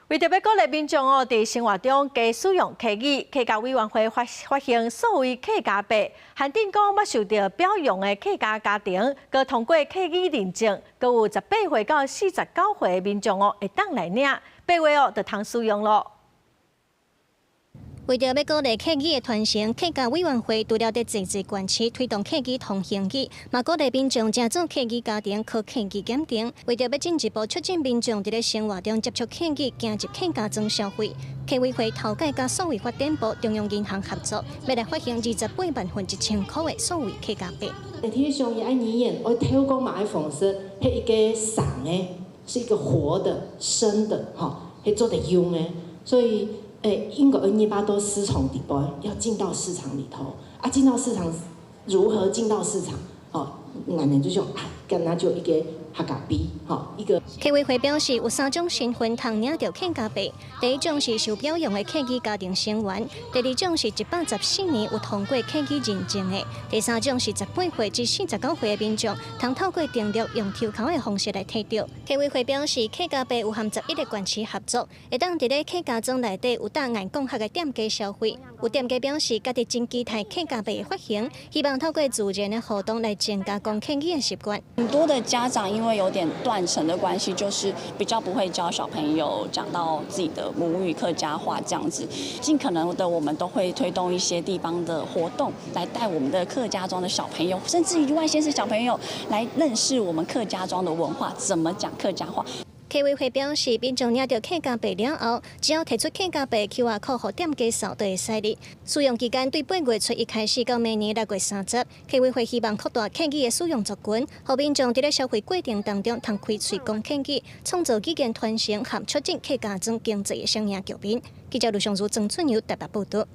为着要鼓励民众在生活中加使用客语，客家委员会发行所谓客家币，限定讲要受到表扬的客家家庭，佮通过客语认证，佮有18岁到49岁的民众会当来领，8月就通使用咯。 为着要鼓励客语的传承，客家委员会除了在自治县市推动客语通行语，嘛鼓励民众加做客语家庭考客语检定。为着要进一步促进民众在生活中接触客语，行入客家庄消费，客委会头届甲数位发展部中央银行合作，要来发行28万份1000块的数位客家币。体育上也爱泥演，我体育讲嘛爱放生，迄一个散的，是一个活的、生的，哈，迄做得用的，所以。 英国泥巴都私从底部要进到市场里头啊，进到市场如何进到市场？哦，男人就用跟他就一个客家币，哈，一个。客委会表示，有3种身份通领到客家币。第一种是受表扬的客语家庭成员；第二种是114年有通过客语认证的；第3种是18岁至49岁的民众，通透过登录用抽考的方式来摕到。客委会表示，客家币有和11个县市合作，会当伫咧客家庄内底有大眼讲学的店家消费。有店家表示，家己真期待客家币的发行，希望透过自然的互动来增加讲客语的习惯。很多的家长因为有点断层的关系，就是比较不会教小朋友讲到自己的母语客家话这样子。尽可能的，我们都会推动一些地方的活动，来带我们的客家庄的小朋友，甚至于外县市小朋友来认识我们客家庄的文化，怎么讲客家话。 客委会表示，民众领到客家币了后，只要提出客家币 QR code 互店家扫，就会使哩。使用期间对8月初1开始到明年6月30。客委会希望扩大客语的使用族群，让民众在消费过程当中通开嘴讲客语，创造语言传承和促进客家庄经济的双赢局面。记者卢尚如、曾春友台北报道。